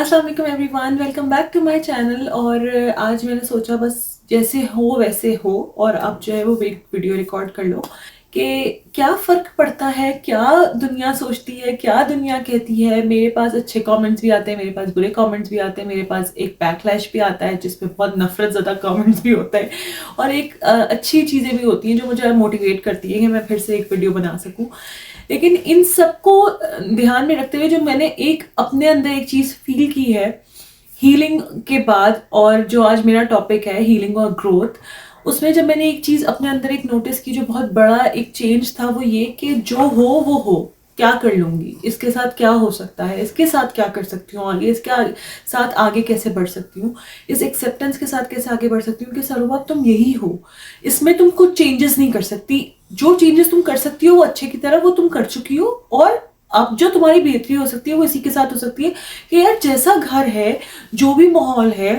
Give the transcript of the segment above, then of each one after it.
अस्सलाम वालेकुम everyone, welcome back to my channel. और आज मैंने सोचा बस जैसे हो वैसे हो, और अब जो है वो वीडियो रिकॉर्ड कर लो कि क्या फ़र्क पड़ता है, क्या दुनिया सोचती है, क्या दुनिया कहती है। मेरे पास अच्छे कमेंट्स भी आते हैं, मेरे पास बुरे कमेंट्स भी आते हैं, मेरे पास एक बैकलैश भी आता है जिसमें बहुत नफरत ज़्यादा कमेंट्स भी होते हैं, और एक अच्छी चीज़ें भी होती हैं जो मुझे मोटिवेट करती है कि मैं फिर से एक वीडियो बना सकूं। लेकिन इन सबको ध्यान में रखते हुए जो मैंने एक अपने अंदर एक चीज़ फील की है हीलिंग के बाद, और जो आज मेरा टॉपिक है हीलिंग और ग्रोथ, उसमें जब मैंने एक चीज़ अपने अंदर एक नोटिस की जो बहुत बड़ा एक चेंज था, वो ये कि जो हो वो हो, क्या कर लूँगी, इसके साथ क्या हो सकता है, इसके साथ क्या कर सकती हूँ आगे, साथ आगे कैसे बढ़ सकती हूँ, इस एक्सेप्टेंस के साथ कैसे आगे बढ़ सकती हूँ कि सरोबा तुम यही हो, इसमें तुम कुछ चेंजेस नहीं कर सकती। जो चेंजेस तुम कर सकती हो वो अच्छे की तरह वो तुम कर चुकी हो, और अब जो तुम्हारी बेहतरी हो सकती है वो इसी के साथ हो सकती है कि यार जैसा घर है, जो भी माहौल है,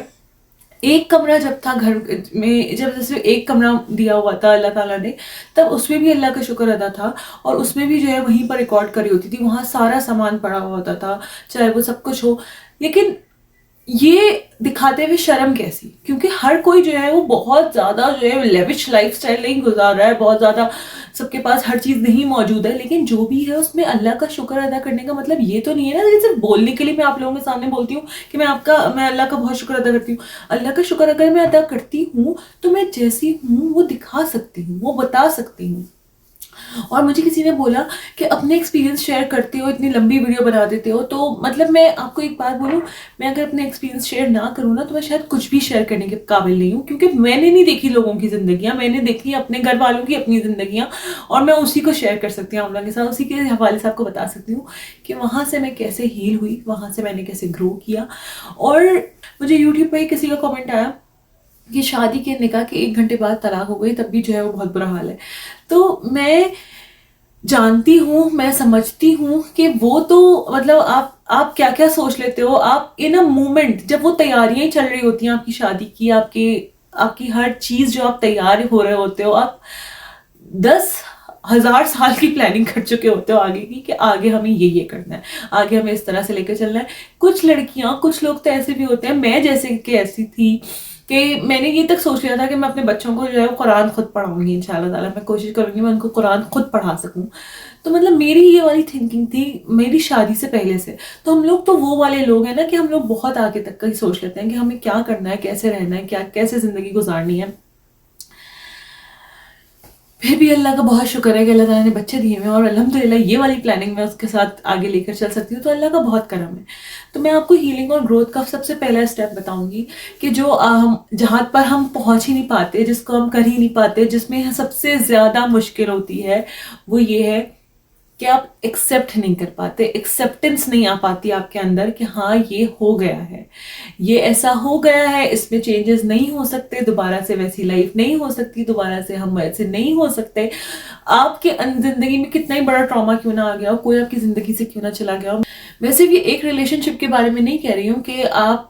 एक कमरा जब था घर में, जब जैसे एक कमरा दिया हुआ था अल्लाह ताला ने, तब उसमें भी अल्लाह का शुक्र अदा था, और उसमें भी जो है वहीं पर रिकॉर्ड करी होती थी, वहाँ सारा सामान पड़ा हुआ होता था, चाहे वो सब कुछ हो। लेकिन ये दिखाते हुए शर्म कैसी, क्योंकि हर कोई जो है वो बहुत ज़्यादा जो है लेविश लाइफस्टाइल नहीं गुजार रहा है, बहुत ज़्यादा सबके पास हर चीज़ नहीं मौजूद है, लेकिन जो भी है उसमें अल्लाह का शुक्र अदा करने का मतलब ये तो नहीं है ना कि सिर्फ बोलने के लिए मैं आप लोगों के सामने बोलती हूँ कि मैं अल्लाह का बहुत शुक्र अदा करती हूँ। अल्लाह का शुक्र अगर मैं अदा करती हूँ तो मैं जैसी हूँ वो दिखा सकती हूँ, वो बता सकती हूँ। और मुझे किसी ने बोला कि अपने एक्सपीरियंस शेयर करते हो, इतनी लंबी वीडियो बना देते हो, तो मतलब मैं आपको एक बात बोलूँ, मैं अगर अपने एक्सपीरियंस शेयर ना करूँ ना तो मैं शायद कुछ भी शेयर करने के काबिल नहीं हूँ, क्योंकि मैंने नहीं देखी लोगों की ज़िंदगियाँ, मैंने देखी अपने घर वालों की अपनी ज़िंदगियाँ, और मैं उसी को शेयर कर सकती हूँ आप लोगों के साथ, उसी के हवाले से आपको बता सकती हूँ कि वहाँ से मैं कैसे हील हुई, वहाँ से मैंने कैसे ग्रो किया। और मुझे यूट्यूब पर किसी का कमेंट आया कि शादी के निकाह के 1 घंटे बाद तलाक हो गई, तब भी जो है वो बहुत बुरा हाल है। तो मैं जानती हूँ, मैं समझती हूँ कि वो तो मतलब आप क्या क्या सोच लेते हो, आप इन अ मोमेंट जब वो तैयारियां ही चल रही होती हैं आपकी शादी की, आपकी आपकी हर चीज जो आप तैयार हो रहे होते हो, आप 10,000 साल की प्लानिंग कर चुके होते हो आगे की कि आगे हमें ये करना है, आगे हमें इस तरह से लेकर चलना है। कुछ लड़कियां, कुछ लोग तो ऐसे भी होते हैं, मैं जैसे कि ऐसी थी कि मैंने ये तक सोच लिया था कि मैं अपने बच्चों को जो है वो कुरान खुद पढ़ाऊंगी, इंशाल्लाह ताला मैं कोशिश करूंगी मैं उनको कुरान खुद पढ़ा सकूं। तो मतलब मेरी ये वाली थिंकिंग थी मेरी शादी से पहले से। तो हम लोग तो वो वाले लोग हैं ना कि हम लोग बहुत आगे तक का ही सोच लेते हैं कि हमें क्या करना है, कैसे रहना है, क्या कैसे जिंदगी गुजारनी है। फिर भी अल्लाह का बहुत शुक्र है कि अल्लाह ताला ने बच्चे दिए हुए हैं, और अल्हम्दुलिल्लाह ये वाली प्लानिंग मैं उसके साथ आगे लेकर चल सकती हूँ, तो अल्लाह का बहुत करम है। तो मैं आपको हीलिंग और ग्रोथ का सबसे पहला स्टेप बताऊंगी कि जो हम जहाँ पर हम पहुँच ही नहीं पाते, जिसको हम कर ही नहीं पाते, जिसमें सबसे ज़्यादा मुश्किल होती है, वो ये है कि आप एक्सेप्ट नहीं कर पाते, एक्सेप्टेंस नहीं आ पाती आपके अंदर कि हाँ ये हो गया है, ये ऐसा हो गया है, इसमें चेंजेस नहीं हो सकते, दोबारा से वैसी लाइफ नहीं हो सकती, दोबारा से हम वैसे नहीं हो सकते। आपके जिंदगी में कितना ही बड़ा ट्रॉमा क्यों ना आ गया हो, कोई आपकी जिंदगी से क्यों ना चला गया हो। मैं सिर्फ ये एक रिलेशनशिप के बारे में नहीं कह रही हूँ कि आप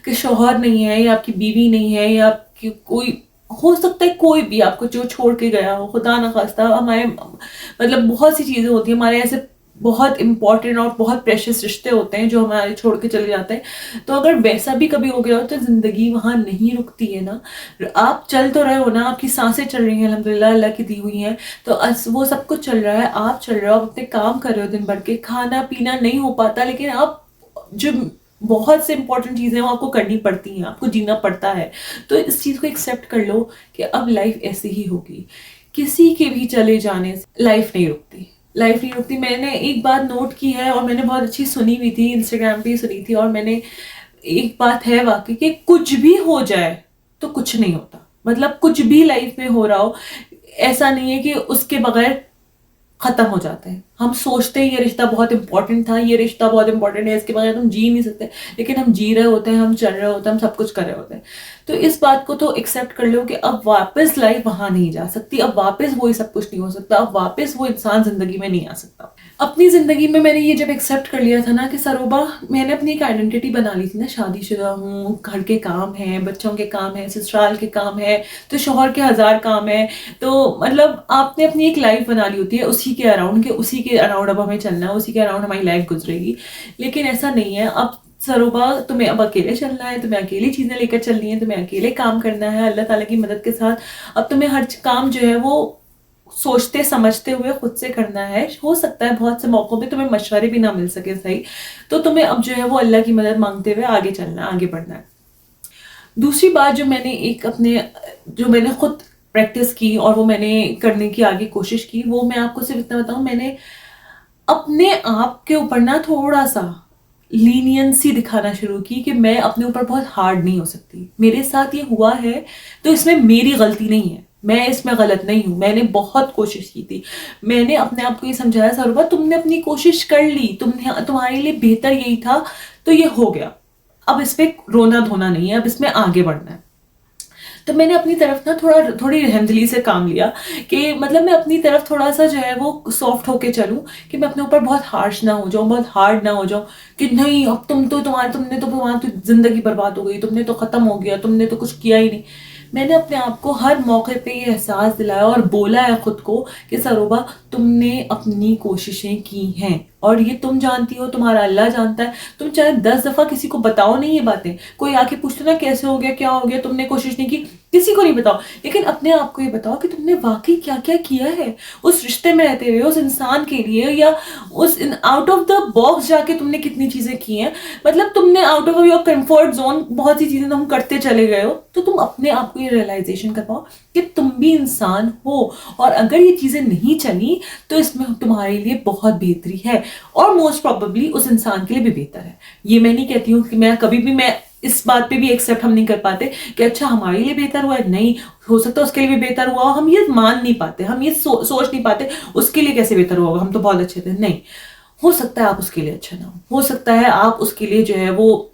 के शौहर नहीं है, या आपकी बीवी नहीं है, या आपकी कोई, हो सकता है कोई भी आपको जो छोड़ के गया हो, खुदा न खास्ता। हमारे मतलब बहुत सी चीजें होती है, हमारे ऐसे बहुत इंपॉर्टेंट और बहुत प्रेशियस रिश्ते होते हैं जो हमारे छोड़ के चले जाते हैं। तो अगर वैसा भी कभी हो गया हो तो जिंदगी वहां नहीं रुकती है ना, आप चल तो रहे हो ना, आपकी सांसें चल रही हैं अल्हम्दुलिल्लाह अल्लाह की दी हुई हैं, तो वो सब कुछ चल रहा है, आप चल रहे हो, आप अपने काम कर रहे हो, दिन भर के खाना पीना नहीं हो पाता, लेकिन आप जो बहुत से इंपॉर्टेंट चीजें वो आपको करनी पड़ती हैं, आपको जीना पड़ता है। तो इस चीज को एक्सेप्ट कर लो कि अब लाइफ ऐसी ही होगी, किसी के भी चले जाने से लाइफ नहीं रुकती, लाइफ नहीं रुकती। मैंने एक बात नोट की है, और मैंने बहुत अच्छी सुनी हुई थी, इंस्टाग्राम पे ही सुनी थी, और मैंने एक बात है वाकई कि कुछ भी हो जाए तो कुछ नहीं होता, मतलब कुछ भी लाइफ में हो रहा हो, ऐसा नहीं है कि उसके बगैर खत्म हो जाते हैं। हम सोचते हैं ये रिश्ता बहुत इंपॉर्टेंट था, ये रिश्ता बहुत इंपॉर्टेंट है, इसके बगैर हम जी नहीं सकते, लेकिन हम जी रहे होते हैं, हम चल रहे होते हैं, हम सब कुछ कर रहे होते हैं। तो इस बात को तो एक्सेप्ट कर लो कि अब वापस लाइफ वहां नहीं जा सकती, अब वापस वही सब कुछ नहीं हो सकता, अब वापस वो इंसान जिंदगी में नहीं आ सकता। अपनी जिंदगी में मैंने ये जब एक्सेप्ट कर लिया था ना कि सरोबा, मैंने अपनी एक आइडेंटिटी बना ली थी ना, शादीशुदा हूँ, घर के काम है, बच्चों के काम है, ससुराल के काम है, तो शोहर के 1000 काम है, तो मतलब आपने अपनी एक लाइफ बना ली होती है उसी के अराउंड, के उसी के अराउंड अब हमें चलना है, उसी के अराउंड हमारी लाइफ गुजरेगी। लेकिन ऐसा नहीं है, अब सरोबा तुम्हें अब अकेले चलना है, तुम्हें अकेली चीज़ें लेकर चलनी है, तुम्हें अकेले काम करना है अल्लाह ताला की मदद के साथ। अब तुम्हें हर काम जो है वो सोचते समझते हुए खुद से करना है। हो सकता है बहुत से मौक़ों पे तुम्हें मशवरे भी ना मिल सके सही, तो तुम्हें अब जो है वो अल्लाह की मदद मांगते हुए आगे चलना है, आगे बढ़ना है। दूसरी बात जो मैंने खुद प्रैक्टिस की और वो मैंने करने की आगे कोशिश की, वो मैं आपको सिर्फ इतना बताऊं, मैंने अपने आप के ऊपर ना थोड़ा सा लीनियंसी दिखाना शुरू की कि मैं अपने ऊपर बहुत हार्ड नहीं हो सकती। मेरे साथ ये हुआ है तो इसमें मेरी गलती नहीं है, मैं इसमें गलत नहीं हूँ, मैंने बहुत कोशिश की थी। मैंने अपने आप को ये समझाया, सरोबा तुमने अपनी कोशिश कर ली, तुम्हारे लिए बेहतर यही था, तो ये हो गया, अब इस पे रोना धोना नहीं है, अब इसमें आगे बढ़ना है। तो मैंने अपनी तरफ ना थोड़ी रहमदिली से काम लिया कि मतलब मैं अपनी तरफ थोड़ा सा जो है वो सॉफ्ट होके चलूं, कि मैं अपने ऊपर बहुत हार्श ना हो जाऊं, बहुत हार्ड ना हो जाऊं कि नहीं अब तुमने तो तुम्हारी जिंदगी बर्बाद हो गई, तुमने तो खत्म हो गया, तुमने तो कुछ किया ही नहीं। मैंने अपने आप को हर मौके पे ये एहसास दिलाया और बोला है खुद को कि सरोबा तुमने अपनी कोशिशें की हैं और ये तुम जानती हो, तुम्हारा अल्लाह जानता है। तुम चाहे 10 दफा किसी को बताओ नहीं ये बातें, कोई आके पूछते ना कैसे हो गया, क्या हो गया, तुमने कोशिश नहीं की, किसी को नहीं बताओ, लेकिन अपने आप को ये बताओ कि तुमने वाकई क्या क्या किया है उस रिश्ते में रहते हुए, उस इंसान के लिए, या उस आउट ऑफ द बॉक्स जाके तुमने कितनी चीजें की हैं। मतलब तुमने out of your comfort zone बहुत सी चीजें तुम करते चले गए हो, तो तुम अपने आप को ये रियलाइजेशन कर पाओ कि तुम भी इंसान हो, और अगर ये चीजें नहीं चली तो इसमें तुम्हारे लिए बहुत बेहतरी है और मोस्ट प्रोबेबली उस इंसान के लिए भी बेहतर है। ये मैं नहीं कहती हूँ कि मैं इस बात पे भी एक्सेप्ट हम नहीं कर पाते कि अच्छा हमारे लिए बेहतर हुआ है, नहीं हो सकता उसके लिए भी बेहतर हुआ, हम ये मान नहीं पाते, हम ये सोच नहीं पाते उसके लिए कैसे बेहतर हुआ, हम तो बहुत अच्छे थे। नहीं, हो सकता है आप उसके लिए अच्छा ना हो सकता है आप उसके लिए जो है वो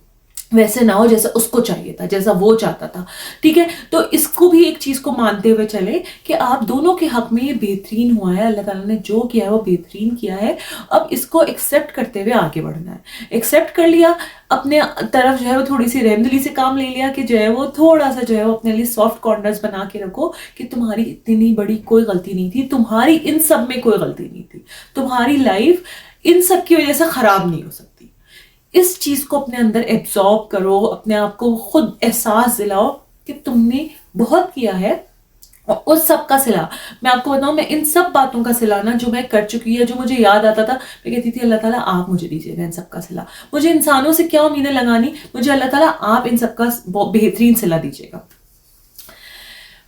वैसे ना हो जैसा उसको चाहिए था, जैसा वो चाहता था, ठीक है। तो इसको भी एक चीज को मानते हुए चले कि आप दोनों के हक में ये बेहतरीन हुआ है, अल्लाह ताला ने जो किया है वो बेहतरीन किया है। अब इसको एक्सेप्ट करते हुए आगे बढ़ना है। एक्सेप्ट कर लिया, अपने तरफ जो है वो थोड़ी सी रहमदिली से काम ले लिया कि जो है वो थोड़ा सा जो है वो अपने लिए सॉफ्ट कॉर्नर्स बना के रखो कि तुम्हारी इतनी बड़ी कोई गलती नहीं थी, तुम्हारी इन सब में कोई गलती नहीं थी, तुम्हारी लाइफ इन सब की वजह से खराब नहीं हो सकती। इस चीज को अपने अंदर एब्जॉर्ब करो, अपने आप को खुद एहसास दिलाओ कि तुमने बहुत किया है और उस सब का सिला, मैं आपको बताऊं, मैं इन सब बातों का सिला ना जो मैं कर चुकी है, जो मुझे याद आता था, मैं कहती थी अल्लाह ताला आप मुझे दीजिएगा इन सब का सिला, मुझे इंसानों से क्या उम्मीदें लगानी, मुझे अल्लाह ताला आप इन सब का बेहतरीन सिला दीजिएगा।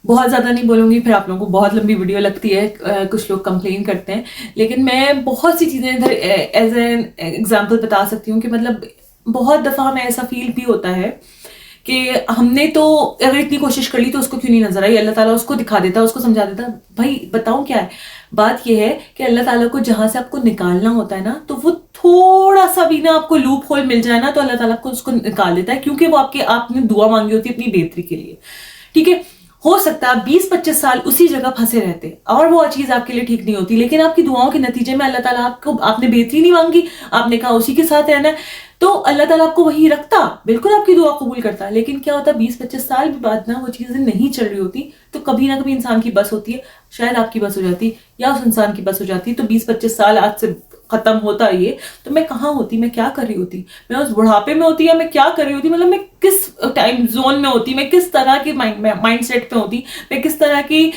बहुत ज़्यादा नहीं बोलूँगी, फिर आप लोगों को बहुत लंबी वीडियो लगती है, कुछ लोग कंप्लेन करते हैं, लेकिन मैं बहुत सी चीज़ें इधर एज एन एग्जाम्पल बता सकती हूँ कि मतलब बहुत दफ़ा हमें ऐसा फील भी होता है कि हमने तो अगर इतनी कोशिश कर ली तो उसको क्यों नहीं नजर आई, अल्लाह ताला उसको दिखा देता, उसको समझा देता। भाई बताऊँ क्या है, बात यह है कि अल्लाह ताला को जहाँ से आपको निकालना होता है ना, तो वो थोड़ा सा भी ना आपको लूप होल मिल जाए ना, तो अल्लाह ताला आपको उसको निकाल देता है, क्योंकि वो आपने दुआ मांगी होती है अपनी बेहतरी के लिए, ठीक है। हो सकता है 20-25 साल उसी जगह फंसे रहते और वो चीज आपके लिए ठीक नहीं होती, लेकिन आपकी दुआओं के नतीजे में अल्लाह ताला आपने बेहतरी नहीं मांगी, आपने कहा उसी के साथ रहना है, तो अल्लाह ताला आपको वही रखता, बिल्कुल आपकी दुआ कबूल करता है। लेकिन क्या होता है 20-25 साल बाद ना वो चीजें नहीं चल रही होती, तो कभी ना कभी इंसान की बस होती है, शायद आपकी बस हो जाती या उस इंसान की बस हो जाती, तो 20-25 साल आज से खत्म होता ये, तो मैं कहाँ होती, मैं क्या कर रही होती, मैं उस बुढ़ापे में होती या मैं क्या कर रही होती, मतलब मैं किस टाइम जोन में होती, मैं किस तरह के माइंड सेट पे होती, मैं किस तरह की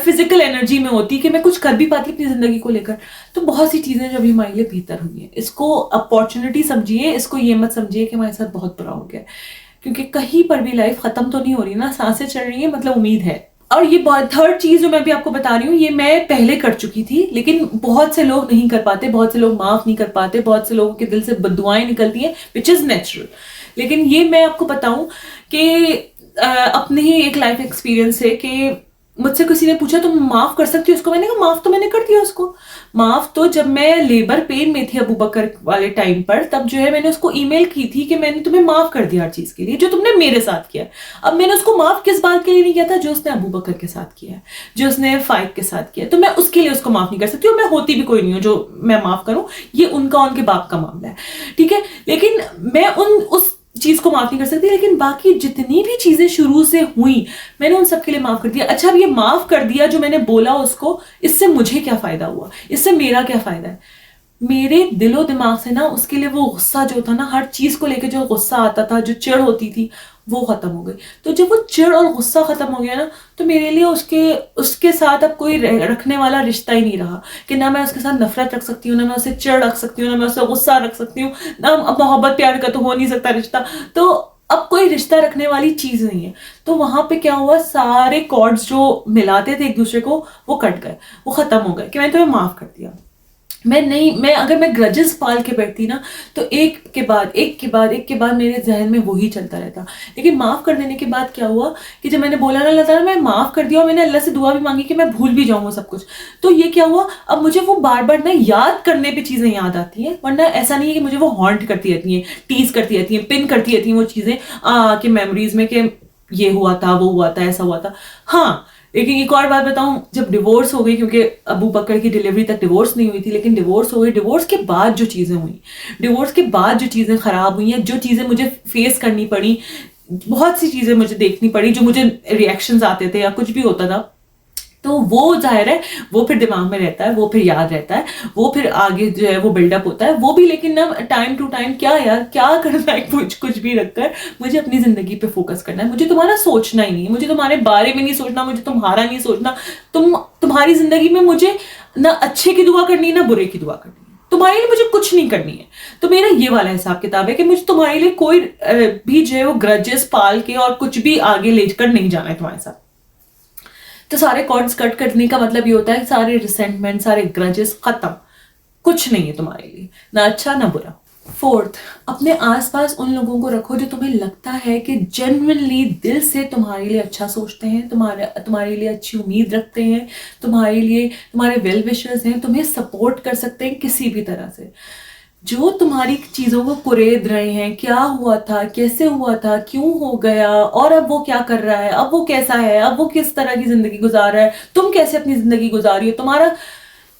फिजिकल एनर्जी में होती कि मैं कुछ कर भी पाती अपनी जिंदगी को लेकर। तो बहुत सी चीजें जो अभी हमारे लिए बेहतर हुई है, इसको अपॉर्चुनिटी समझिए, इसको ये मत समझिए कि हमारे साथ बहुत बुरा हो गया, क्योंकि कहीं पर भी लाइफ खत्म तो नहीं हो रही ना, सांसें चल रही है, मतलब उम्मीद है। और ये थर्ड चीज जो मैं भी आपको बता रही हूँ, ये मैं पहले कर चुकी थी, लेकिन बहुत से लोग नहीं कर पाते, बहुत से लोग माफ नहीं कर पाते, बहुत से लोगों के दिल से बद्दुआएं निकलती हैं, विच इज नेचुरल। लेकिन ये मैं आपको बताऊं कि अपने ही एक लाइफ एक्सपीरियंस है कि मुझसे किसी ने पूछा तुम माफ कर सकती हो उसको, मैंने कहा माफ तो मैंने कर दिया उसको। माफ तो जब मैं लेबर पेन में थी अबू बकर वाले टाइम पर, तब जो है मैंने उसको ईमेल की थी कि मैंने तुम्हें माफ कर दिया हर चीज के लिए जो तुमने मेरे साथ किया। अब मैंने उसको माफ किस बात के लिए नहीं किया था, जो उसने अबू बकर के साथ किया, जो उसने फाइक के साथ किया, तो मैं उसके लिए उसको माफ नहीं कर सकती, और मैं होती भी कोई नहीं हूँ जो मैं माफ करूं, ये उनका उनके बाप का मामला है, ठीक है। लेकिन मैं उस चीज को माफ नहीं कर सकती, लेकिन बाकी जितनी भी चीजें शुरू से हुई मैंने उन सबके लिए माफ कर दिया। अच्छा, अब ये माफ कर दिया जो मैंने बोला उसको, इससे मुझे क्या फायदा हुआ, इससे मेरा क्या फायदा है? میرے دل و دماغ سے نا اس کے لیے وہ غصہ جو تھا نا، ہر چیز کو لے کے جو غصہ آتا تھا، جو چڑ ہوتی تھی، وہ ختم ہو گئی. تو جب وہ چڑ اور غصہ ختم ہو گیا نا، تو میرے لیے اس کے ساتھ اب کوئی رکھنے والا رشتہ ہی نہیں رہا کہ نہ میں اس کے ساتھ نفرت رکھ سکتی ہوں، نہ میں اسے چڑ رکھ سکتی ہوں، نہ میں اسے غصہ رکھ سکتی ہوں، نہ اب محبت پیار کا تو ہو نہیں سکتا رشتہ. تو اب کوئی رشتہ رکھنے والی چیز نہیں ہے. تو وہاں پہ کیا ہوا، سارے کارڈز جو ملاتے تھے ایک دوسرے کو وہ کٹ گئے، وہ ختم ہو گئے کہ میں تمہیں معاف کر دیا. اگر میں گرجز پال کے بیٹھتی نا، تو ایک کے بعد میرے ذہن میں وہی چلتا رہتا. لیکن معاف کر دینے کے بعد کیا ہوا کہ جب میں نے بولا نا اللہ تعالیٰ میں معاف کر دیا، اور میں نے اللہ سے دعا بھی مانگی کہ میں بھول بھی جاؤں گا سب کچھ، تو یہ کیا ہوا، اب مجھے وہ بار بار نا یاد کرنے پہ چیزیں یاد آتی ہیں. ورنہ ایسا نہیں ہے کہ مجھے وہ ہانٹ کرتی رہتی ہیں، ٹیز کرتی رہتی ہیں، پن کرتی رہتی ہیں وہ چیزیں کہ میموریز میں کہ یہ ہوا تھا، وہ ہوا تھا، ایسا ہوا تھا. ہاں، لیکن ایک اور بات بتاؤں، جب ڈیورس ہو گئی، کیونکہ ابو بکر کی ڈیلیوری تک ڈیورس نہیں ہوئی تھی، لیکن ڈیورس ہو گئی، ڈیورس کے بعد جو چیزیں ہوئیں، ڈیورس کے بعد جو چیزیں خراب ہوئی ہیں، جو چیزیں مجھے فیس کرنی پڑی، بہت سی چیزیں مجھے دیکھنی پڑی، جو مجھے ریئیکشنز آتے تھے یا کچھ بھی ہوتا تھا، تو وہ ظاہر ہے وہ پھر دماغ میں رہتا ہے، وہ پھر یاد رہتا ہے، وہ پھر آگے جو ہے وہ بلڈ اپ ہوتا ہے وہ بھی. لیکن نا ٹائم ٹو ٹائم کیا کرنا ہے، کچھ بھی رکھ کر مجھے اپنی زندگی پہ فوکس کرنا ہے. مجھے تمہارا سوچنا ہی نہیں ہے، مجھے تمہارے بارے میں نہیں سوچنا، مجھے تمہارا نہیں سوچنا. تمہاری زندگی میں مجھے نہ اچھے کی دعا کرنی ہے، نہ برے کی دعا کرنی ہے. تمہارے لیے مجھے کچھ نہیں کرنی ہے. تو میرا یہ والا حساب کتاب ہے کہ مجھے تمہارے لیے کوئی بھی جو ہے وہ گرجز پال کے اور کچھ بھی آگے لے کر نہیں جانا ہے تمہارے ساتھ. تو سارے کارڈز کٹ کرنے کا مطلب یہ ہوتا ہے سارے ریسینٹمنٹ، سارے گرجز ختم، کچھ نہیں ہے تمہارے لیے، نہ اچھا نہ برا. فورتھ، اپنے آس پاس ان لوگوں کو رکھو جو تمہیں لگتا ہے کہ جینوئنلی دل سے تمہارے لیے اچھا سوچتے ہیں، تمہارے لیے اچھی امید رکھتے ہیں، تمہارے ویل وشرز ہیں، تمہیں سپورٹ کر سکتے ہیں کسی بھی طرح سے. جو تمہاری چیزوں کو کورید رہے ہیں، کیا ہوا تھا، کیسے ہوا تھا، کیوں ہو گیا، اور اب وہ کیا کر رہا ہے، اب وہ کیسا ہے، اب وہ کس طرح کی زندگی گزار رہا ہے، تم کیسے اپنی زندگی گزاری ہو،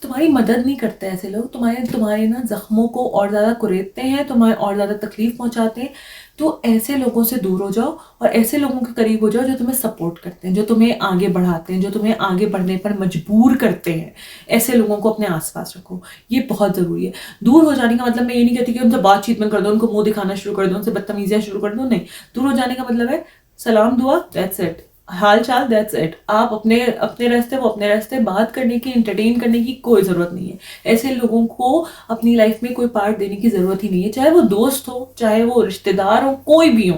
تمہاری مدد نہیں کرتے ایسے لوگ. تمہارے نا زخموں کو اور زیادہ کریدتے ہیں، تمہیں اور زیادہ تکلیف پہنچاتے ہیں. تو ایسے لوگوں سے دور ہو جاؤ اور ایسے لوگوں کے قریب ہو جاؤ جو تمہیں سپورٹ کرتے ہیں، جو تمہیں آگے بڑھاتے ہیں، جو تمہیں آگے بڑھنے پر مجبور کرتے ہیں. ایسے لوگوں کو اپنے آس پاس رکھو، یہ بہت ضروری ہے. دور ہو جانے کا مطلب میں یہ نہیں کہتی کہ ان سے بات چیت میں کر دو، ان کو منہ دکھانا شروع کر دو، ان سے بدتمیزیاں شروع کر دو. نہیں، دور ہو جانے کا مطلب ہے سلام دعا، دیٹس اٹ، حال چال، دیٹس اٹ. آپ اپنے راستے، وہ اپنے راستے. بات کرنے کی، انٹرٹین کرنے کی کوئی ضرورت نہیں ہے. ایسے لوگوں کو اپنی لائف میں کوئی پارٹ دینے کی ضرورت ہی نہیں ہے، چاہے وہ دوست ہو، چاہے وہ رشتہ دار ہو، کوئی بھی ہو.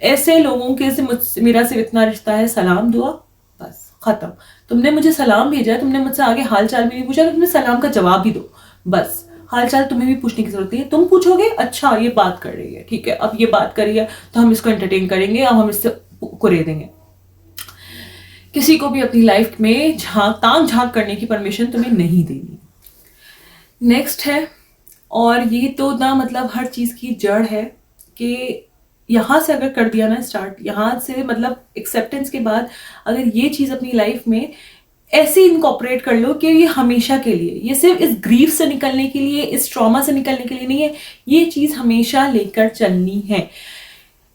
ایسے لوگوں کے سے میرا صرف اتنا رشتہ ہے، سلام دعا، بس ختم. تم نے مجھے سلام بھیجا ہے، تم نے مجھ سے آگے حال چال بھی نہیں پوچھا، تو تم نے سلام کا جواب بھی دو. بس حال چال تمہیں بھی پوچھنے کی ضرورت نہیں ہے. تم پوچھو گے اچھا یہ بات کر رہی ہے، ٹھیک ہے، اب یہ بات کر رہی ہے تو ہم اس کو انٹرٹین کریں گے، اب ہم اس سے کرے دیں گے. کسی کو بھی اپنی لائف میں تانگ جھانک کرنے کی پرمیشن تمہیں نہیں دینی. نیکسٹ ہے، اور یہ تو نا مطلب ہر چیز کی جڑ ہے کہ یہاں سے اگر کر دیا نا اسٹارٹ، یہاں سے مطلب ایکسیپٹنس کے بعد اگر یہ چیز اپنی لائف میں ایسے انکارپوریٹ کر لو کہ یہ ہمیشہ کے لیے، یہ صرف اس گریف سے نکلنے کے لیے، اس ٹراما سے نکلنے کے لیے نہیں ہے، یہ چیز ہمیشہ لے کر چلنی ہے.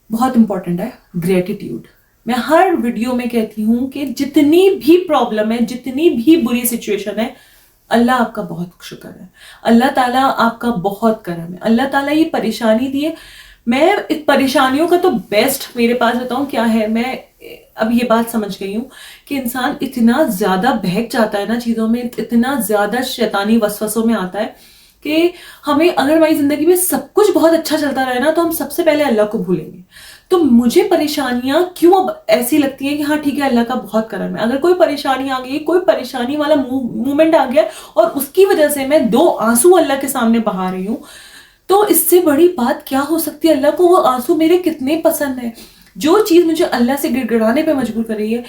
بہت امپورٹنٹ ہے گریٹیٹیوڈ. میں ہر ویڈیو میں کہتی ہوں کہ جتنی بھی پرابلم ہے، جتنی بھی بری سچویشن ہے، اللہ آپ کا بہت شکر ہے، اللہ تعالیٰ آپ کا بہت کرم ہے. اللہ تعالیٰ یہ پریشانی دی ہے. میں پریشانیوں کا تو بیسٹ میرے پاس بتاؤں کیا ہے، میں اب یہ بات سمجھ گئی ہوں کہ انسان اتنا زیادہ بہک جاتا ہے نا چیزوں میں، اتنا زیادہ شیطانی وسوسوں میں آتا ہے کہ ہمیں اگر ہماری زندگی میں سب کچھ بہت اچھا چلتا رہے نا تو ہم سب سے پہلے اللہ کو بھولیں گے. تو مجھے پریشانیاں کیوں اب ایسی لگتی ہیں کہ ہاں ٹھیک ہے اللہ کا بہت کرم ہے. اگر کوئی پریشانی آ گئی، کوئی پریشانی والا مومنٹ آ گیا اور اس کی وجہ سے میں 2 آنسو اللہ کے سامنے بہا رہی ہوں، تو اس سے بڑی بات کیا ہو سکتی ہے. اللہ کو وہ آنسو میرے کتنے پسند ہیں. جو چیز مجھے اللہ سے گڑ گڑانے پہ مجبور کر رہی ہے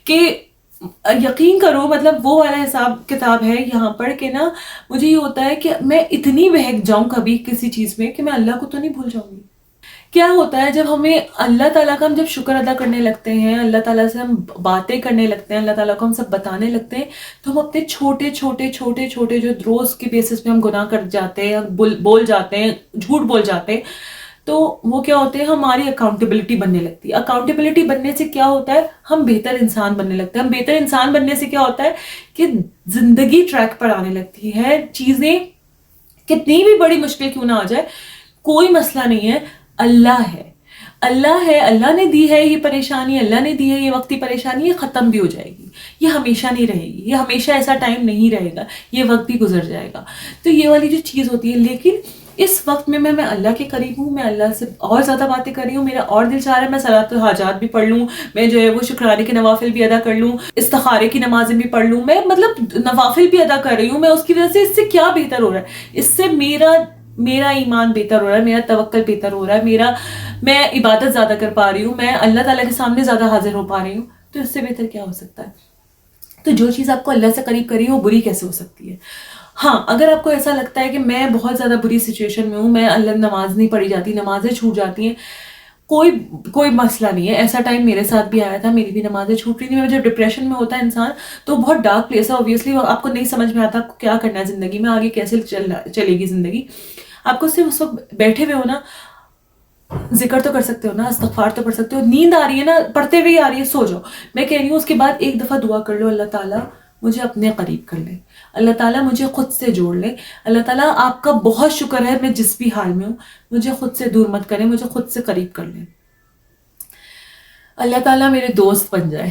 کہ یقین کرو، مطلب وہ والا حساب کتاب ہے یہاں پر کہ نا مجھے یہ ہوتا ہے کہ میں اتنی بہک جاؤں کبھی کسی چیز میں کہ میں اللہ کو تو نہیں بھول جاؤں گی. کیا ہوتا ہے جب ہمیں اللہ تعالیٰ کا ہم جب شکر ادا کرنے لگتے ہیں، اللہ تعالیٰ سے ہم باتیں کرنے لگتے ہیں، اللہ تعالیٰ کو ہم سب بتانے لگتے ہیں، تو ہم اپنے چھوٹے چھوٹے چھوٹے چھوٹے جو روز کے بیسس پہ ہم گناہ کر جاتے ہیں، بول جاتے ہیں، جھوٹ بول جاتے ہیں، تو وہ کیا ہوتے ہیں، ہماری اکاؤنٹیبلٹی بننے لگتی ہے. اکاؤنٹیبلٹی بننے سے کیا ہوتا ہے، ہم بہتر انسان بننے لگتے ہیں. ہم بہتر انسان بننے سے کیا ہوتا ہے کہ زندگی ٹریک پر آنے لگتی ہے، چیزیں کتنی بھی بڑی مشکل کیوں نہ آ جائے، کوئی مسئلہ نہیں ہے، اللہ ہے، اللہ ہے، اللہ نے دی ہے یہ پریشانی، اللہ نے دی ہے یہ وقتی پریشانی، یہ ختم بھی ہو جائے گی، یہ ہمیشہ نہیں رہے گی، یہ ہمیشہ ایسا ٹائم نہیں رہے گا، یہ وقت بھی گزر جائے گا. تو یہ والی جو چیز ہوتی ہے، لیکن اس وقت میں اللہ کے قریب ہوں، میں اللہ سے اور زیادہ باتیں کر رہی ہوں، میرا اور دل چاہ رہا ہے میں صلاۃ الحاجات بھی پڑھ لوں، میں جو ہے وہ شکرانے کے نوافل بھی ادا کر لوں، استخارے کی نمازیں بھی پڑھ لوں، میں مطلب نوافل بھی ادا کر رہی ہوں. میں اس کی وجہ سے اس سے کیا بہتر ہو رہا ہے، اس سے میرا ایمان بہتر ہو رہا ہے، میرا توکل بہتر ہو رہا ہے، میں عبادت زیادہ کر پا رہی ہوں، میں اللہ تعالیٰ کے سامنے زیادہ حاضر ہو پا رہی ہوں. تو اس سے بہتر کیا ہو سکتا ہے؟ تو جو چیز آپ کو اللہ سے قریب کری وہ بری کیسے ہو سکتی ہے؟ ہاں، اگر آپ کو ایسا لگتا ہے کہ میں بہت زیادہ بری سچویشن میں ہوں، میں اللہ نماز نہیں پڑھی جاتی، نمازیں چھوٹ جاتی ہیں، کوئی مسئلہ نہیں ہے. ایسا ٹائم میرے ساتھ بھی آیا تھا، میری بھی نمازیں چھوٹ رہی تھی. جب ڈپریشن میں ہوتا ہے انسان تو بہت ڈارک پلیس ہے، اوبویسلی آپ کو نہیں سمجھ میں آتا آپ کو کیا کرنا ہے زندگی میں، آگے کیسے چلے گی زندگی. آپ کو صرف اس وقت بیٹھے ہوئے ہو نا، ذکر تو کر سکتے ہو نا، استغفار تو پڑھ سکتے ہو، نیند آ رہی ہے نا، پڑھتے ہوئے آ رہی ہے، سو جاؤ. میں کہہ رہی ہوں اس کے بعد ایک دفعہ دعا کر لو، اللہ تعالیٰ مجھے اپنے قریب کر لے، اللہ تعالیٰ مجھے خود سے جوڑ لے، اللہ تعالیٰ آپ کا بہت شکر ہے میں جس بھی حال میں ہوں، مجھے خود سے دور مت کریں، مجھے خود سے قریب کر لیں. اللہ تعالیٰ میرے دوست بن جائے،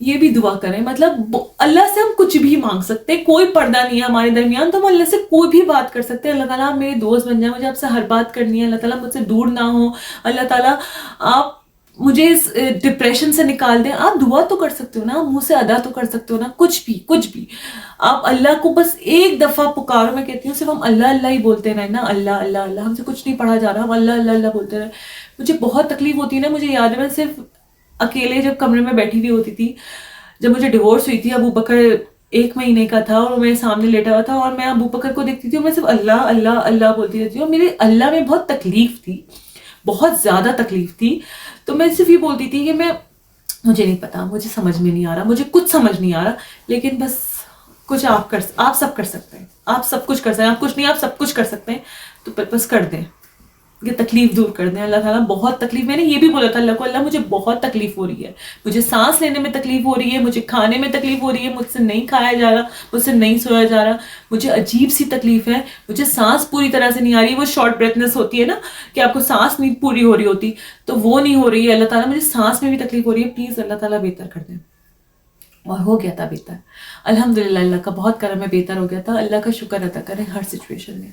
یہ بھی دعا کریں. مطلب اللہ سے ہم کچھ بھی مانگ سکتے ہیں، کوئی پردہ نہیں ہے ہمارے درمیان، تو ہم اللہ سے کوئی بھی بات کر سکتے ہیں. اللہ تعالیٰ آپ میرے دوست بن جائیں، مجھے آپ سے ہر بات کرنی ہے، اللہ تعالیٰ مجھ سے دور نہ ہو، اللہ تعالیٰ آپ مجھے اس ڈپریشن سے نکال دیں. آپ دعا تو کر سکتے ہو نا، منہ سے ادا تو کر سکتے ہو نا، کچھ بھی آپ اللہ کو بس ایک دفعہ پکارو. میں کہتی ہوں صرف ہم اللہ اللہ ہی بولتے رہے نا، اللہ اللہ اللہ، ہم سے کچھ نہیں پڑھا جا رہا، ہم اللہ اللہ اللہ بولتے رہے. مجھے بہت تکلیف ہوتی ہے نا، مجھے یاد ہے میں صرف اکیلے جب کمرے میں بیٹھی ہوئی ہوتی تھی، جب مجھے ڈیورس ہوئی تھی، ابو بکر 1 مہینے کا تھا اور میرے سامنے لیٹا ہوا تھا، اور میں ابو بکر کو دیکھتی تھی اور میں صرف اللہ اللہ اللہ بولتی رہتی ہوں. میرے اللہ میں بہت تکلیف تھی، بہت زیادہ تکلیف تھی. تو میں صرف یہ بولتی تھی کہ مجھے نہیں پتا، مجھے سمجھ میں نہیں آ رہا، مجھے کچھ سمجھ نہیں آ رہا، لیکن بس کچھ آپ سب کر سکتے ہیں، آپ سب کچھ کر سکتے ہیں، آپ کچھ نہیں، آپ سب کچھ کر سکتے ہیں، تو بس کر دیں، یہ تکلیف دور کر دیں. اللہ تعالیٰ بہت تکلیف، میں نے یہ بھی بولا تھا اللہ کو، اللہ مجھے بہت تکلیف ہو رہی ہے، مجھے سانس لینے میں تکلیف ہو رہی ہے، مجھے کھانے میں تکلیف ہو رہی ہے، مجھ سے نہیں کھایا جا رہا، مجھ سے نہیں سویا جا رہا، مجھے عجیب سی تکلیف ہے، مجھے سانس پوری طرح سے نہیں آ رہی. وہ شارٹ بریتھنس ہوتی ہے نا کہ آپ کو سانس نہیں پوری ہو رہی ہوتی، تو وہ نہیں ہو رہی ہے. اللہ تعالیٰ مجھے سانس میں بھی تکلیف ہو رہی ہے، پلیز اللہ تعالیٰ بہتر کر دیں. اور ہو گیا تھا بہتر، الحمدللہ، اللہ کا بہت کرم ہے، بہتر ہو گیا تھا. اللہ کا شکر ادا کریں ہر سچویشن میں،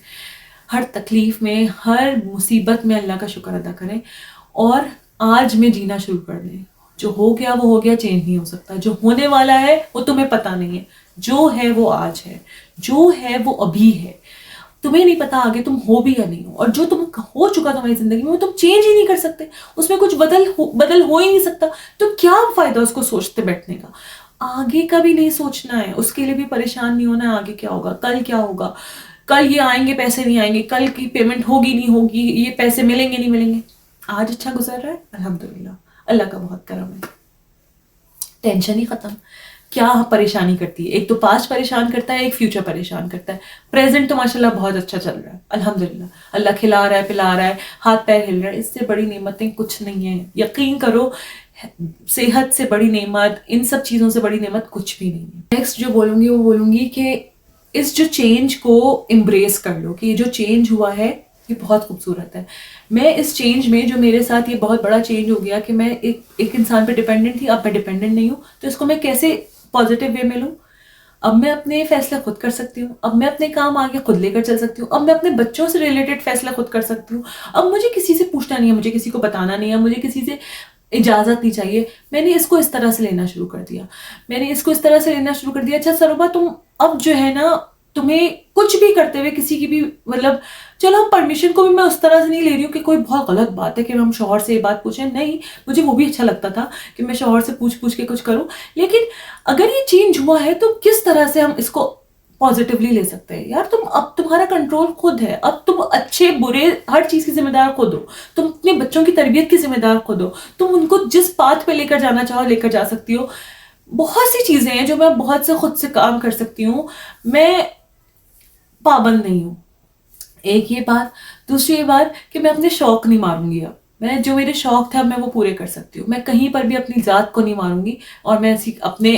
ہر تکلیف میں، ہر مصیبت میں اللہ کا شکر ادا کریں، اور آج میں جینا شروع کر دیں. جو ہو گیا وہ ہو گیا، چینج نہیں ہو سکتا. جو ہونے والا ہے وہ تمہیں پتہ نہیں ہے، جو ہے وہ آج ہے، جو ہے وہ ابھی ہے. تمہیں نہیں پتا آگے تم ہو بھی یا نہیں ہو، اور جو تم ہو چکا تمہاری زندگی میں وہ تم چینج ہی نہیں کر سکتے، اس میں کچھ بدل ہو ہی نہیں سکتا. تو کیا فائدہ اس کو سوچتے بیٹھنے کا؟ آگے کا بھی نہیں سوچنا ہے، اس کے لیے بھی پریشان نہیں ہونا ہے آگے کیا ہوگا، کل کیا ہوگا، کل یہ آئیں گے پیسے نہیں آئیں گے، کل کی پیمنٹ ہوگی نہیں ہوگی، یہ پیسے ملیں گے نہیں ملیں گے. آج اچھا گزر رہا ہے، الحمدللہ، اللہ کا بہت کرم ہے، ٹینشن ہی ختم. کیا پریشانی کرتی ہے؟ ایک تو پاسٹ پریشان کرتا ہے، ایک فیوچر پریشان کرتا ہے. پریزنٹ تو ماشاءاللہ بہت اچھا چل رہا ہے، الحمدللہ، اللہ کھلا رہا ہے، پلا رہا ہے، ہاتھ پیر ہل رہا ہے. اس سے بڑی نعمتیں کچھ نہیں ہیں، یقین کرو. صحت سے بڑی نعمت، ان سب چیزوں سے بڑی نعمت کچھ بھی نہیں ہے. نیکسٹ جو بولوں گی وہ بولوں گی کہ اس جو چینج کو امبریس کر لو، کہ یہ جو چینج ہوا ہے یہ بہت خوبصورت ہے. میں اس چینج میں، جو میرے ساتھ یہ بہت بڑا چینج ہو گیا کہ میں ایک انسان پہ ڈیپینڈنٹ تھی، اب میں ڈیپینڈنٹ نہیں ہوں، تو اس کو میں کیسے پازیٹیو وے میں لوں. اب میں اپنے فیصلے خود کر سکتی ہوں، اب میں اپنے کام آگے خود لے کر چل سکتی ہوں، اب میں اپنے بچوں سے ریلیٹڈ فیصلہ خود کر سکتی ہوں. اب مجھے کسی سے پوچھنا نہیں ہے، مجھے کسی کو بتانا نہیں ہے، مجھے کسی سے اجازت نہیں چاہیے. میں نے اس کو اس طرح سے لینا شروع کر دیا، اچھا سروبا، تم اب جو ہے نا، تمہیں کچھ بھی کرتے ہوئے کسی کی بھی، مطلب چلو ہم پرمیشن کو بھی میں اس طرح سے نہیں لے رہی ہوں کہ کوئی بہت غلط بات ہے کہ ہم شوہر سے یہ بات پوچھیں، نہیں، مجھے وہ بھی اچھا لگتا تھا کہ میں شوہر سے پوچھ کے کچھ کروں، لیکن اگر یہ چینج ہوا ہے تو کس طرح سے ہم اس کو پازیٹیولی لے سکتے ہیں. یار اب تمہارا کنٹرول خود ہے، اب تم اچھے برے ہر چیز کی ذمہ دار خود ہو، تم اپنے بچوں کی تربیت کی ذمہ دار خود ہو، تم ان کو جس پاتھ پہ لے کر جانا چاہو لے کر جا سکتی ہو. بہت سی چیزیں ہیں جو میں بہت سے خود سے کام کر سکتی ہوں، میں پابند نہیں ہوں. ایک یہ بات. دوسری یہ بات کہ میں اپنے شوق نہیں ماروں گی. اب میں جو میرے شوق تھے اب میں وہ پورے کر سکتی ہوں. میں کہیں پر بھی اپنی ذات کو نہیں ماروں گی، اور میں اپنے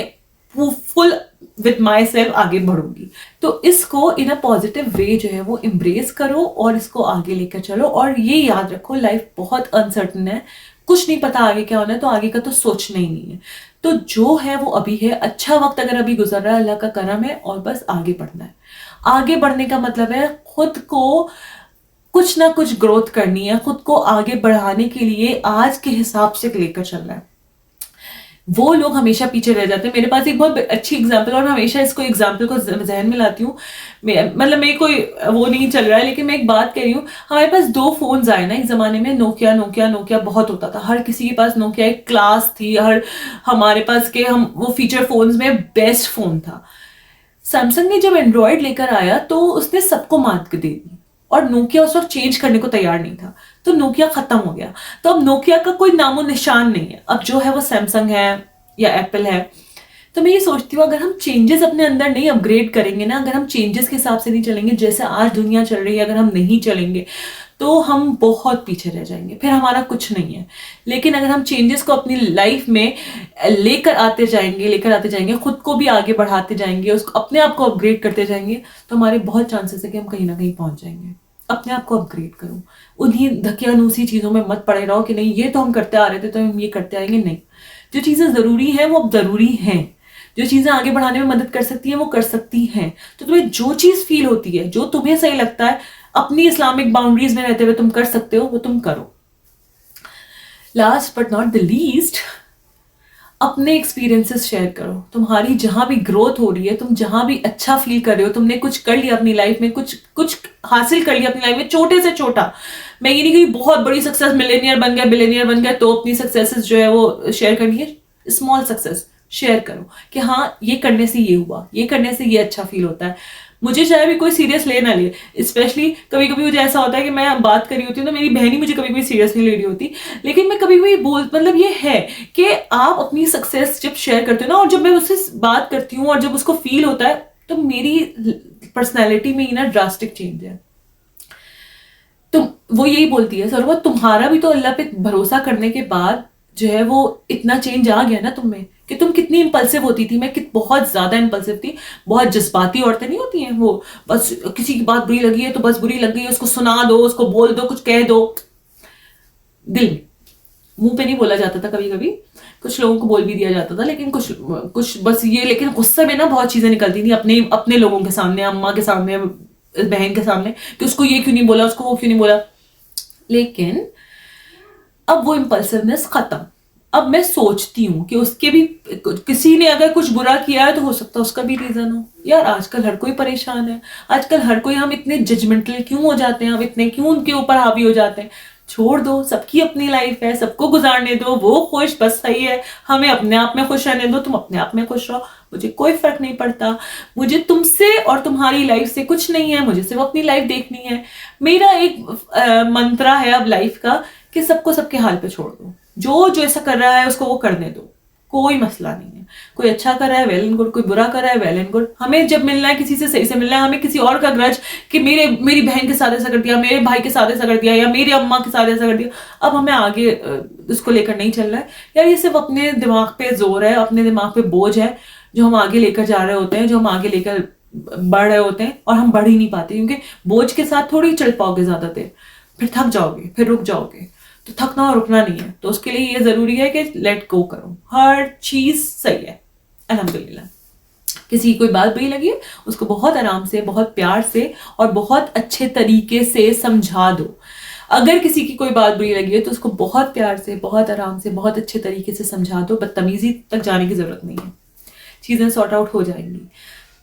फुल विद माई सेल्फ आगे बढ़ूंगी। तो इसको इन अ पॉजिटिव वे जो है वो एम्ब्रेस करो और इसको आगे लेकर चलो। और ये याद रखो, लाइफ बहुत अनसर्टन है, कुछ नहीं पता आगे क्या होना है, तो आगे का तो सोचना ही नहीं है। तो जो है वो अभी है, अच्छा वक्त अगर अभी गुजर रहा है अल्लाह का करम है, और बस आगे बढ़ना है। आगे बढ़ने का मतलब है खुद को कुछ ना कुछ ग्रोथ करनी है, खुद को आगे बढ़ाने के लिए आज के हिसाब से लेकर चलना है। वो लोग हमेशा पीछे रह जाते हैं। मेरे पास एक बहुत अच्छी एग्जाम्पल, और मैं हमेशा इसको एग्जाम्पल को जहन में लाती हूँ। मतलब मेरे कोई वो नहीं चल रहा है, लेकिन मैं एक बात कह रही हूँ। हमारे पास 2 फोन्स आए ना एक जमाने में, नोकिया नोकिया नोकिया बहुत होता था, हर किसी के पास नोकिया, एक क्लास थी हर हमारे पास के, हम वो फीचर फोन्स में बेस्ट फोन था। सैमसंग ने जब एंड्रॉयड लेकर आया तो उसने सबको मात दे दी, और नोकिया उस वक्त चेंज करने को तैयार नहीं था, तो नोकिया खत्म हो गया। तो अब नोकिया का कोई नामो निशान नहीं है, अब जो है वो सैमसंग है या एप्पल है। तो मैं ये सोचती हूँ, अगर हम चेंजेस अपने अंदर नहीं अपग्रेड करेंगे ना, अगर हम चेंजेस के हिसाब से नहीं चलेंगे, जैसे आज दुनिया चल रही है, अगर हम नहीं चलेंगे तो हम बहुत पीछे रह जाएंगे, फिर हमारा कुछ नहीं है। लेकिन अगर हम चेंजेस को अपनी लाइफ में लेकर आते जाएंगे, खुद को भी आगे बढ़ाते जाएंगे, उसको अपने आप को अपग्रेड करते जाएंगे, तो हमारे बहुत चांसेस है कि हम कहीं ना कहीं पहुंच जाएंगे। अपने आप को अपग्रेड करो, उन्हीं धकियानूसी चीजों में मत पड़े रहो कि नहीं ये तो हम करते आ रहे थे तो हम ये करते आएंगे। नहीं, जो चीजें जरूरी हैं वो अब जरूरी हैं, जो चीजें आगे बढ़ाने में मदद कर सकती हैं वो कर सकती हैं। तो तुम्हें जो चीज फील होती है, जो तुम्हें सही लगता है, अपनी इस्लामिक बाउंड्रीज में रहते हुए तुम कर सकते हो, वो तुम करो। Last but not the least, अपने एक्सपीरियंसेस शेयर करो। तुम्हारी जहां भी ग्रोथ हो रही है, तुम जहां भी अच्छा फील कर रहे हो, तुमने कुछ कर लिया अपनी लाइफ में, कुछ हासिल कर लिया अपनी लाइफ में, छोटे से छोटा। मैं ये नहीं कि बहुत बड़ी सक्सेस, मिलेनियर बन गया, बिलेनियर बन गया, तो अपनी सक्सेसेस जो है वो शेयर करनी है। स्मॉल सक्सेस शेयर करो कि हाँ ये करने से ये हुआ, ये करने से ये अच्छा फील होता है। मुझे चाहे भी कोई सीरियस ले ना ले, स्पेशली कभी कभी मुझे ऐसा होता है कि मैं बात कर रही होती हूँ तो मेरी बहन ही मुझे कभी कभी सीरियस नहीं ले रही होती, लेकिन मैं कभी कभी मतलब ये है कि आप अपनी सक्सेस जब शेयर करते हो ना, और जब मैं उससे बात करती हूँ और जब उसको फील होता है, तो मेरी पर्सनैलिटी में ना ड्रास्टिक चेंज है। तो वो यही बोलती है, सर वो तुम्हारा भी तो अल्लाह पे भरोसा करने के बाद जो है वो इतना चेंज आ गया ना तुम में, कि तुम कितनी इंपल्सिव होती थी। मैं बहुत ज्यादा इंपल्सिव थी, बहुत जज्बाती औरतें नहीं होती हैं, वो बस किसी की बात बुरी लगी है तो बस बुरी लग गई, उसको सुना दो, उसको बोल दो, कुछ कह दो। दिल में, मुंह पे नहीं बोला जाता था, कभी कभी कुछ लोगों को बोल भी दिया जाता था, लेकिन कुछ बस ये, लेकिन गुस्से में ना बहुत चीजें निकलती थी अपने अपने लोगों के सामने, अम्मा के सामने, बहन के सामने, कि उसको ये क्यों नहीं बोला, उसको वो क्यों नहीं बोला। लेकिन अब वो इम्पल्सिवनेस खत्म। अब मैं सोचती हूँ कि उसके भी, किसी ने अगर कुछ बुरा किया है तो हो सकता है उसका भी रीजन हो। यार आजकल हर कोई परेशान है, आजकल हर कोई, हम इतने जजमेंटल क्यों हो जाते हैं, हम इतने क्यों उनके ऊपर हावी हो जाते हैं। छोड़ दो, सबकी अपनी लाइफ है, सबको गुजारने दो, वो खुश बस सही है। हमें अपने आप में खुश रहने दो, तुम अपने आप में खुश रहो, मुझे कोई फर्क नहीं पड़ता। मुझे तुमसे और तुम्हारी लाइफ से कुछ नहीं है, मुझे सिर्फ अपनी लाइफ देखनी है। मेरा एक मंत्रा है अब लाइफ का कि सबको सबके हाल पे छोड़ दो, जो ऐसा कर रहा है उसको वो करने दो, कोई मसला नहीं है। कोई अच्छा कर रहा है वेल एंड गुड, कोई बुरा कर रहा है वेल एंड गुड। हमें जब मिलना है किसी से सही से मिलना है, हमें किसी और का ग्रज कि मेरी बहन के साथ ऐसा कर दिया, मेरे भाई के साथ ऐसा कर दिया, या मेरी अम्मा के साथ ऐसा कर दिया, अब हमें आगे उसको लेकर नहीं चल रहा है। यार ये सिर्फ अपने दिमाग पे जोर है, अपने दिमाग पे बोझ है, जो हम आगे लेकर जा रहे होते हैं, जो हम आगे लेकर बढ़ रहे होते हैं, और हम बढ़ ही नहीं पाते, क्योंकि बोझ के साथ थोड़ी चल पाओगे ज्यादा देर, फिर थक जाओगे, फिर रुक जाओगे। तो थकना और रुकना नहीं है, तो उसके लिए ये जरूरी है कि लेट गो करो, हर चीज सही है अल्हम्दुलिल्लाह। किसी की कोई बात बुरी लगी है, उसको बहुत आराम से, बहुत प्यार से और बहुत अच्छे तरीके से समझा दो। अगर किसी की कोई बात बुरी लगी है तो उसको बहुत प्यार से, बहुत आराम से, बहुत अच्छे तरीके से समझा दो। बदतमीजी तक जाने की जरूरत नहीं है, चीजें सॉर्ट आउट हो जाएंगी।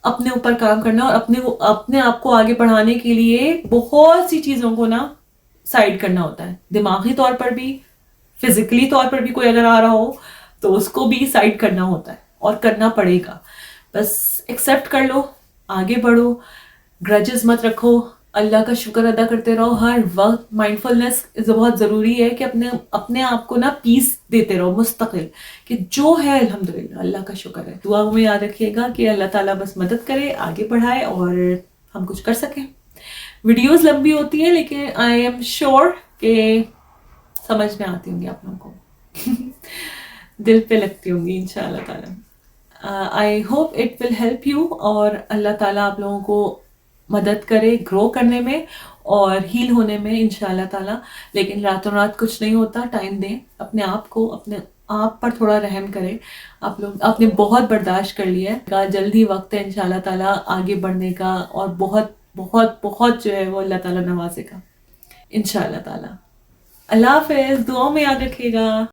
अपने ऊपर काम करना और अपने आप को आगे बढ़ाने के लिए बहुत सी चीजों को ना साइड करना होता है, दिमागी तौर पर भी, फिजिकली तौर पर भी कोई अगर आ रहा हो तो उसको भी साइड करना होता है, और करना पड़ेगा। बस एक्सेप्ट कर लो, आगे बढ़ो, ग्रजेस मत रखो, अल्लाह का शुक्र अदा करते रहो हर वक्त। माइंडफुलनेस बहुत जरूरी है कि अपने आप को ना पीस देते रहो मुस्तकिल, कि जो है अल्हम्दुलिल्लाह, अल्लाह का शुक्र है। दुआ में याद रखिएगा कि अल्लाह ताला बस मदद करे, आगे बढ़ाए और हम कुछ कर सकें। वीडियोस लंबी होती है, लेकिन आई एम श्योर कि समझ में आती होंगी आप लोगों को दिल पे लगती होंगी इंशाअल्लाह ताला। I hope it will help you, اور اللہ تعالیٰ آپ لوگوں کو مدد کرے گرو کرنے میں اور ہیل ہونے میں انشاءاللہ تعالیٰ. لیکن راتوں رات کچھ نہیں ہوتا، ٹائم دیں اپنے آپ کو، اپنے آپ پر تھوڑا رحم کریں. آپ نے بہت برداشت کر لیا ہے، جلد ہی وقت ہے انشاءاللہ تعالیٰ آگے بڑھنے کا، اور بہت بہت بہت جو ہے وہ اللہ تعالیٰ نوازے گا انشاءاللہ تعالیٰ. اللہ حافظ، دعاؤں میں یاد رکھیے گا.